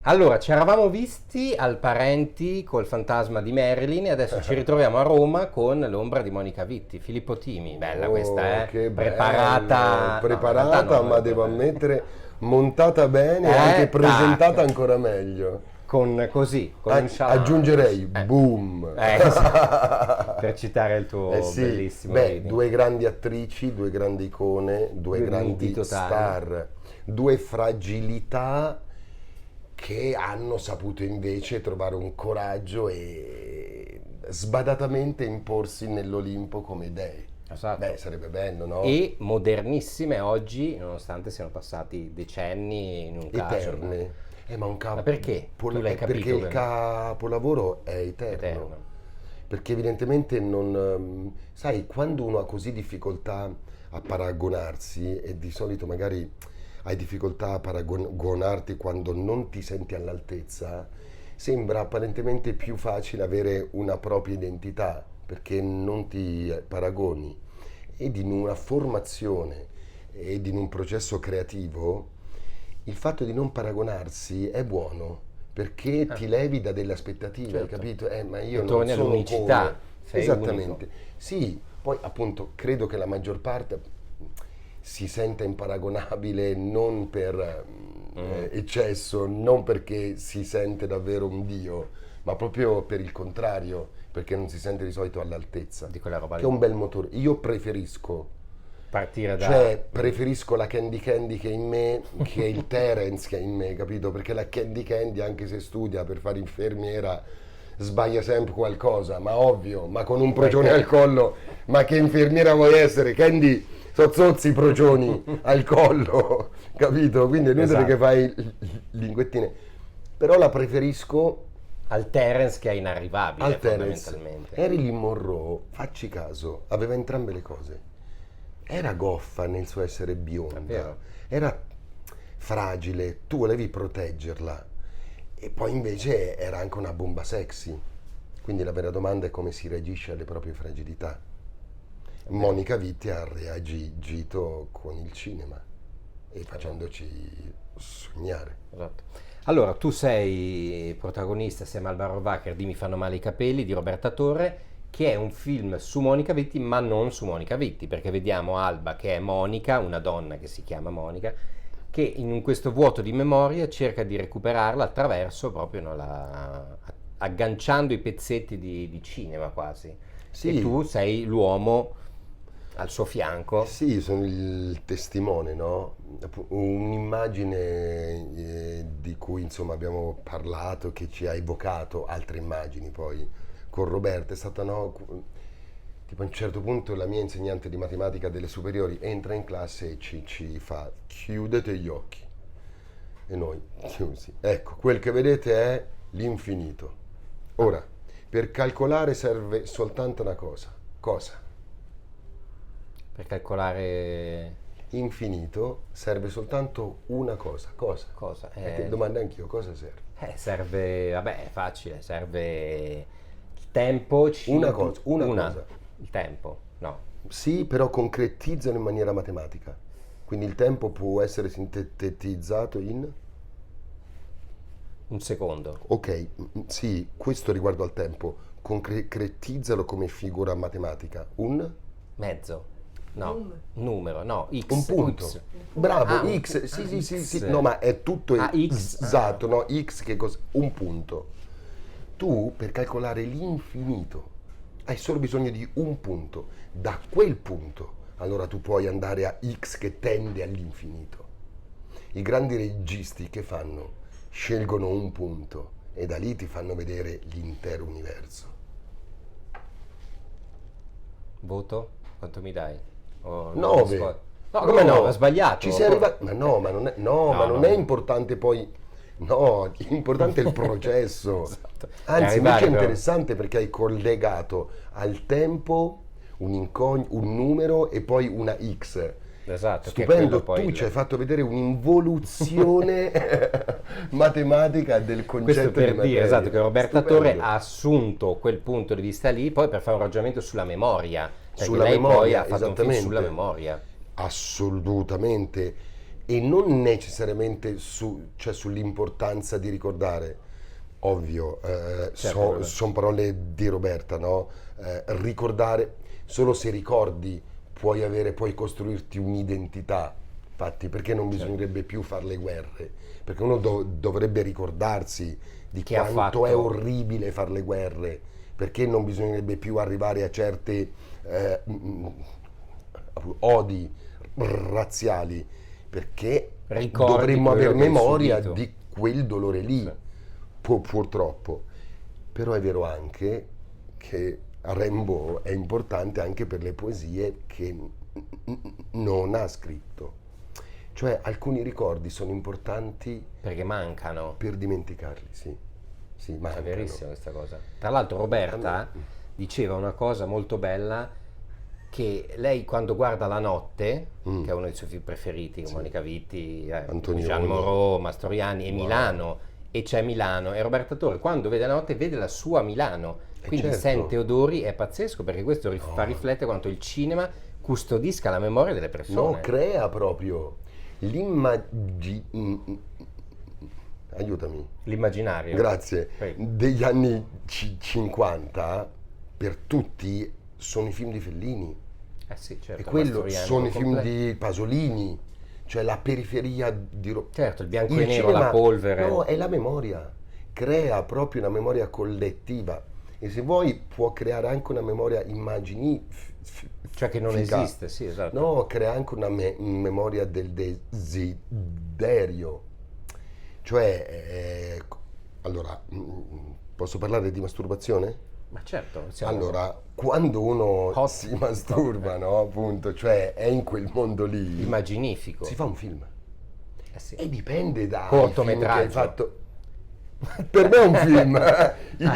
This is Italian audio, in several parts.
Allora, ci eravamo visti al Parenti col fantasma di Marilyn e adesso ci ritroviamo a Roma con l'ombra di Monica Vitti. Filippo Timi, bella questa, Che preparata, bello, preparata, ma devo ammettere montata bene e anche presentata tac. ancora meglio. Con così, con un ciao. Aggiungerei boom. Sì, per citare il tuo Sì, bellissimo beh, video. due grandi attrici, due grandi icone, due Due grandi miti totali. star, due fragilità che hanno saputo invece trovare un coraggio e sbadatamente imporsi nell'Olimpo come dei. Esatto. Beh, sarebbe bello, no? E modernissime oggi, nonostante siano passati decenni in un caso. Eterne. Ma un Ma perché? Tu l'hai capito, perché il ovviamente. capolavoro è eterno. Eterno. Perché evidentemente non... Sai, quando uno ha così difficoltà a paragonarsi, e di solito magari hai difficoltà a paragonarti quando non ti senti all'altezza, sembra apparentemente più facile avere una propria identità, perché non ti paragoni. Ed in una formazione ed in un processo creativo, il fatto di non paragonarsi è buono, perché ti levi da delle aspettative, Certo. hai capito? Ma io E non torni sono all'unicità, come... sei Esattamente. unico. Sì, poi appunto credo che la maggior parte si senta imparagonabile non per eccesso, non perché si sente davvero un dio, ma proprio per il contrario, perché non si sente di solito all'altezza. Di quella roba Che lì. è un bel motore. Io preferisco, Partire da... cioè preferisco la Candy Candy che è in me che il Terence che è in me, capito? Perché la Candy Candy, anche se studia per fare infermiera, sbaglia sempre qualcosa, ma ovvio, ma con un procione al collo, ma che infermiera vuoi essere? Candy, zozzi i procioni al collo, capito? Quindi è inutile Esatto. che fai linguettine. Però la preferisco al Terence che è inarrivabile, al Terence. fondamentalmente. Marilyn Monroe, facci caso, aveva entrambe le cose. Era goffa nel suo essere È bionda, vero. era fragile, tu volevi proteggerla e poi invece era anche una bomba sexy. Quindi la vera domanda è come si reagisce alle proprie fragilità. Monica Vitti ha reagito con il cinema e facendoci sognare. Esatto. Allora, tu sei protagonista assieme al Barovacher di Mi fanno male i capelli di Roberta Torre, che è un film su Monica Vitti, ma non su Monica Vitti, perché vediamo Alba che è Monica, una donna che si chiama Monica, che in questo vuoto di memoria cerca di recuperarla attraverso proprio agganciando i pezzetti di cinema quasi. Sì. E tu sei l'uomo al suo fianco. Sì, sono il testimone, no? Un'immagine di cui insomma abbiamo parlato, che ci ha evocato altre immagini poi con Roberta, è stata, no? Tipo a un certo punto la mia insegnante di matematica delle superiori entra in classe e ci fa: chiudete gli occhi. E noi chiusi. Ecco, quel che vedete è l'infinito. Ora, per calcolare serve soltanto una cosa. Cosa? Per calcolare Infinito serve soltanto una cosa. Cosa? cosa? E ti domando anch'io, cosa serve? Serve, vabbè, è facile, serve il tempo, Una cosa, una cosa. il tempo, no, Sì, però concretizzano in maniera matematica. Quindi il tempo può essere sintetizzato in... un secondo, Ok, sì, questo riguardo al tempo. Concretizzalo come figura matematica. Un mezzo, no, numero, no, x, Un punto. x. Bravo, Ah, X, sì, sì, sì, X. no, ma è tutto X. esatto, no? X che cosa? Un punto. Tu per calcolare l'infinito hai solo bisogno di un punto. Da quel punto, allora tu puoi andare a X che tende all'infinito. I grandi registi che fanno? Scelgono un punto e da lì ti fanno vedere l'intero universo. Voto? Quanto mi dai? O non 9. ascolto? No, come no? Ho sbagliato. Ci sei arrivato. Ma no, ma non è, no, ma non no. è importante poi. No, l'importante è il processo. Esatto. Anzi, E invece è arrivare, però. interessante perché hai collegato al tempo un numero e poi una X. Esatto, che è Stupendo, quello poi tu il- ci hai fatto vedere un'involuzione matematica del concetto Questo per di dire, materia. esatto, che Roberta Stupendo. Torre ha assunto quel punto di vista lì poi per fare un ragionamento sulla memoria, perché Sulla lei poi memoria, ha fatto un film esattamente. sulla memoria. Assolutamente. e non necessariamente cioè sull'importanza di ricordare. Ovvio, Certo, sono parole di Roberta, no? Ricordare, solo se ricordi puoi costruirti un'identità. Infatti, perché non certo. bisognerebbe più fare le guerre? Perché uno dovrebbe ricordarsi di Che ha quanto è fatto. orribile fare le guerre, perché non bisognerebbe più arrivare a certe odi razziali, perché Ricordi dovremmo quello avere che hai memoria subito. di quel dolore lì, Sì. purtroppo. Però è vero anche che Rimbaud è importante anche per le poesie che non ha scritto. Cioè alcuni ricordi sono importanti Perché mancano. per dimenticarli, sì. Sì, È mancano. verissima questa cosa. Tra l'altro A Roberta me- diceva una cosa molto bella, che lei quando guarda La notte, che è uno dei suoi film preferiti, con Sì. Monica Vitti, Antonioni. Jean Moreau, Mastroianni e Wow. Milano, e c'è Milano, e Roberta Torre quando vede La notte vede la sua Milano, quindi certo. sente odori, è pazzesco perché questo fa riflettere quanto il cinema custodisca la memoria delle No, persone. crea proprio aiutami. L'immaginario. Grazie. Prego. Degli anni 50 per tutti sono i film di Fellini Eh sì, certo. e quello Mastroianni sono i film completo. di Pasolini, cioè la periferia di Certo, il bianco il e nero, cinema, la polvere. no, è la memoria, crea proprio una memoria collettiva e se vuoi può creare anche una memoria Cioè che non esiste, sì, esatto. No, crea anche una memoria del desiderio. Cioè, allora, posso parlare di masturbazione? Ma certo, siamo Allora, quando uno Hot. si masturba, no, appunto, cioè è in quel mondo lì, immaginifico. si fa un film. Eh sì. E dipende da Cortometraggio. che hai fatto. Per me è un film,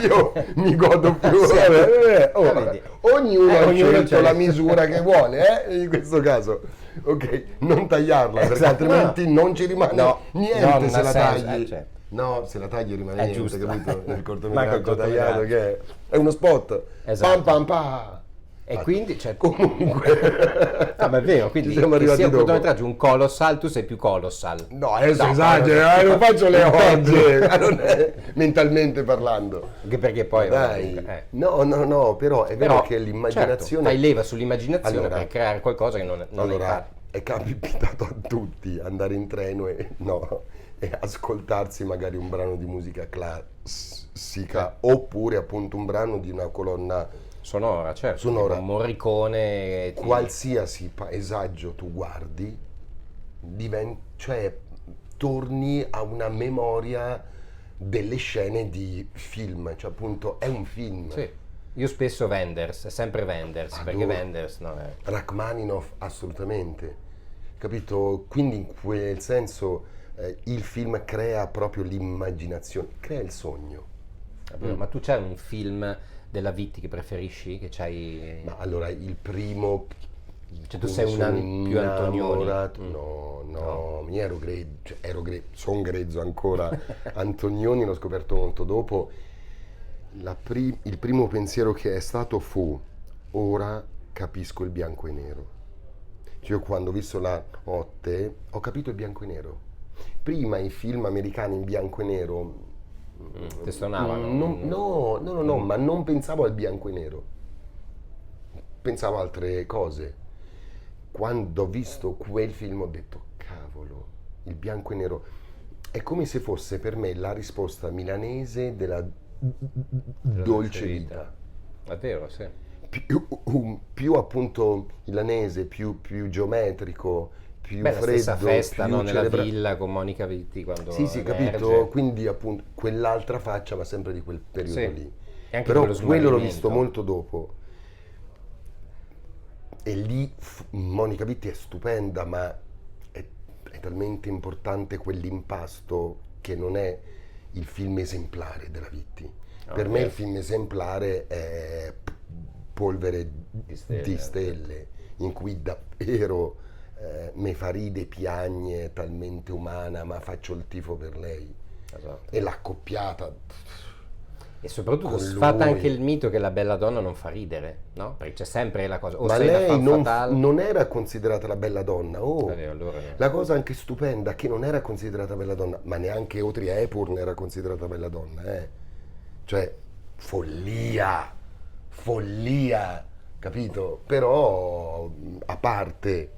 io mi godo più. vedi. Ognuno ha Ognuno scelto c'ha- la misura che vuole, in questo caso. Ok, non tagliarla perché Esatto, altrimenti non ci rimane No, niente no, non se ha la senso, tagli. certo. No, se la tagli rimane È niente, giusto. capito? Nel Manca il cortometraggio tagliato cortometraggio. che è uno spot. Esatto. Pam pam pam. E quindi, cioè, Comunque. no, ma è vero, quindi Ci siamo che arrivati sia un dopo. cortometraggio, un colossal, tu sei più colossal. No, adesso No, esagero, non faccio le peggio. orge, non è- mentalmente parlando. Anche perché poi... Dai, no, però è vero Però, che l'immaginazione... certo, fai leva sull'immaginazione Allora, per creare qualcosa che non è Allora, fatto. è capitato a tutti andare in treno e ascoltarsi magari un brano di musica classica oppure appunto un brano di una colonna Sonora, certo. Sonora. Tipo Morricone... qualsiasi paesaggio tu guardi, cioè torni a una memoria delle scene di film, cioè appunto è un film. Sì. Io spesso Wenders, è sempre Wenders, perché Adoro. Wenders non è... Rachmaninoff assolutamente, capito? Quindi in quel senso il film crea proprio l'immaginazione, crea il sogno. è vero. Ma tu c'hai un film della Vitti che preferisci? Che c'hai... Ma allora il primo... Cioè, tu mi sei un sono più Antonioni. innamorato- No, mi ero grezzo, sono grezzo ancora. Antonioni l'ho scoperto molto dopo. Il primo pensiero che è stato fu: ora capisco il bianco e nero. Cioè, io quando ho visto La notte ho capito il bianco e nero. Prima i film americani in bianco e nero Ti suonavano? no, ma non pensavo al bianco e nero. Pensavo a altre cose. Quando ho visto quel film ho detto, cavolo, il bianco e nero. È come se fosse per me la risposta milanese della dolce vita. È vero, sì. Più appunto milanese, più geometrico, più Beh, la stessa freddo, festa, più no, nella celebra- villa con Monica Vitti quando Sì, capito? emerge. Quindi appunto quell'altra faccia, ma sempre di quel periodo Sì. lì. E anche Però quello quello l'ho smarrimento. visto molto dopo. E lì Monica Vitti è stupenda, ma è talmente importante quell'impasto che non è il film esemplare della Vitti. Per me il film esemplare è Polvere di stelle, in cui davvero me fa ride, piagne, è talmente umana, ma faccio il tifo per lei. Esatto. E l'accoppiata. E soprattutto con sfata lui. anche il mito che la bella donna non fa ridere, no? Perché c'è sempre la cosa, o Ma sei la lei femme non, fatale. non era considerata la bella donna. Oh. Allora, La cosa anche stupenda che non era considerata bella donna, ma neanche Audrey Hepburn era considerata bella donna, eh. Cioè, follia, follia, capito? Però, a parte,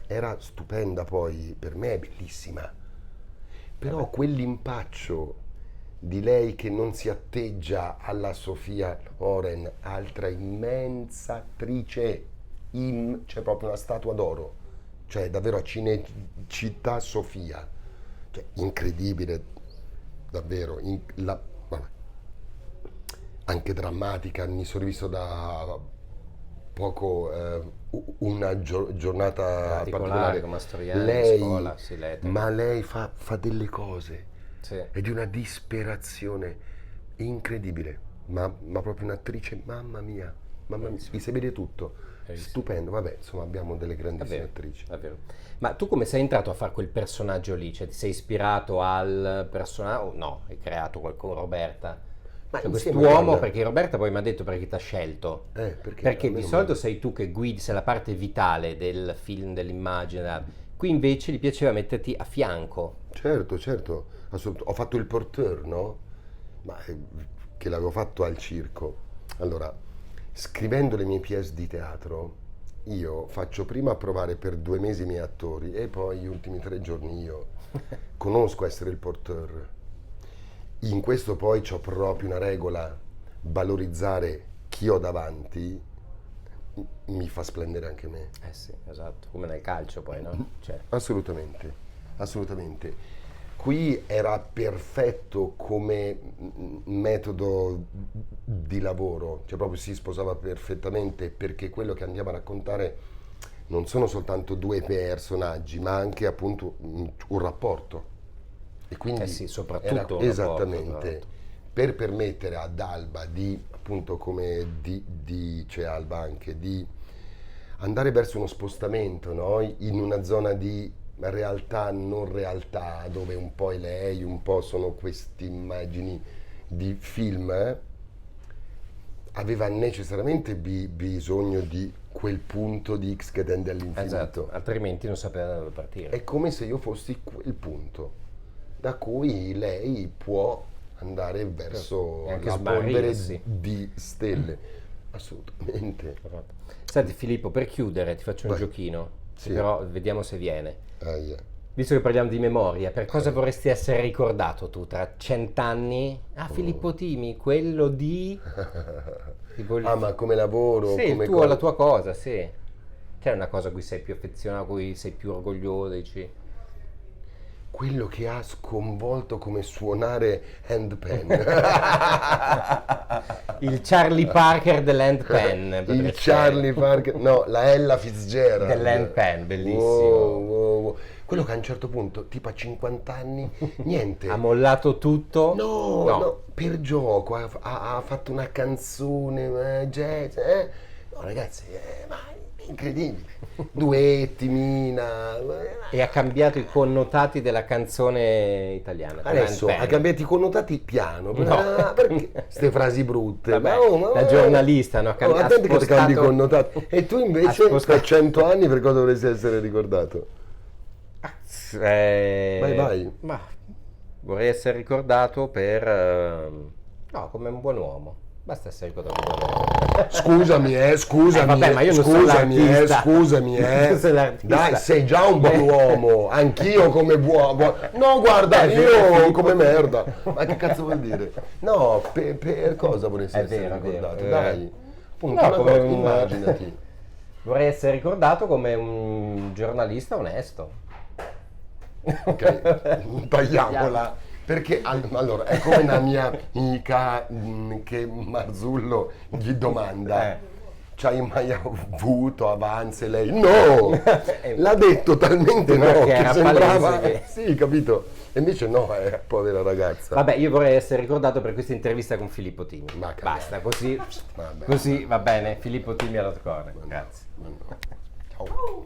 era stupenda poi, per me è bellissima. Però quell'impaccio di lei che non si atteggia alla Sofia Loren, altra immensa attrice, c'è proprio una statua d'oro, cioè davvero a Cinecittà Sofia, cioè incredibile, davvero, vabbè, anche drammatica. Mi sono rivisto da poco una giornata particolare particolare. come Mastroianni, Lei, Scola, Silete. ma lei fa delle cose, Sì. è di una disperazione incredibile, ma proprio un'attrice, mamma mia, mi sai vedere tutto, Bravissimo. stupendo, vabbè, insomma abbiamo delle grandissime Davvero, attrici. davvero. Ma tu come sei entrato a fare quel personaggio lì? Cioè ti sei ispirato al personaggio? Oh, no, hai creato qualcosa, Roberta? Ma Cioè, insieme, quest'uomo, guarda, perché Roberta poi mi ha detto perché ti ha scelto. perché a me Di non- solito sei tu che guidi, sei la parte vitale del film, dell'immagine. Qui invece gli piaceva metterti a fianco. Certo, certo, ho fatto il porteur, no? Ma che l'avevo fatto al circo. Allora, scrivendo le mie pièce di teatro, io faccio prima provare per 2 mesi i miei attori e poi gli ultimi 3 giorni io conosco essere il porteur. In questo poi c'ho proprio una regola, valorizzare chi ho davanti mi fa splendere anche me. Eh sì, esatto, come nel calcio poi, no? Cioè, Assolutamente, assolutamente. Qui era perfetto come metodo di lavoro, cioè proprio si sposava perfettamente perché quello che andiamo a raccontare non sono soltanto due personaggi, ma anche appunto un rapporto. E quindi sì, soprattutto un rapporto, esattamente esatto. per permettere ad Alba di, appunto come dice Alba anche, di andare verso uno spostamento, no? In una zona di realtà non realtà, dove un po' è lei, un po' sono queste immagini di film, aveva necessariamente bisogno di quel punto di X che tende all'infinito. Esatto, altrimenti non sapeva da dove partire. È come se io fossi quel punto da cui lei può andare verso E anche la polvere smarrirsi. di stelle. Assolutamente. Esatto. Senti Filippo, per chiudere ti faccio un Vai. giochino, Sì. però vediamo se viene. Ahia. Visto che parliamo di memoria, per cosa vorresti essere ricordato tu tra 100 anni? Ah, Filippo Timi, quello di... tipo il- Ah, ma come lavoro, Sì, come il tuo, la tua cosa, sì. C'è una cosa a cui sei più affezionato, a cui sei più orgoglioso, dici? quello che ha sconvolto come suonare handpan. Il Charlie Parker dell'handpan. Il potresti Charlie essere. Parker, no, la Ella Fitzgerald. Dell'handpan, bellissimo. Wow, wow, wow. Quello che a un certo punto, tipo a 50 anni, niente. Ha mollato tutto? No, no, per gioco, ha fatto una canzone, jazz, No, ragazzi, ma incredibile. Duetti, Mina. E ha cambiato i connotati della canzone italiana. con Adesso handpan. ha cambiato i connotati piano, No. perché queste frasi brutte? Vabbè, Ma da giornalista, no? Ha attenti che ti cambi i spostato- connotati. E tu invece, ha spostato- per 100 anni, per cosa dovresti essere ricordato? Vai. Ma vorrei essere ricordato per... no, come un buon uomo. Basta essere ricordato come un buon uomo. Scusami, vabbè, ma io non sono l'artista. scusami, Tu sei l'artista. Dai, sei già un buon uomo, anch'io come buono. No, guarda, È vero, io come merda. Ma che cazzo vuol dire? No, per cosa vorresti È essere vero, è vero. ricordato? Dai, appunto, No, una come cosa, un- immaginati. Vorrei essere ricordato come un giornalista onesto. Ok, tagliamola. Perché allora è come una mia amica che Marzullo gli domanda: c'hai mai avuto avanzi? Lei no! L'ha detto talmente no Perché che era sembrava. palese Sì, capito? E invece no, povera ragazza. Vabbè, io vorrei essere ricordato per questa intervista con Filippo Timi. Ma cagare. Basta, così, Vabbè. così va bene. Filippo Timi alla tua corner. Grazie. Ma no. Ciao.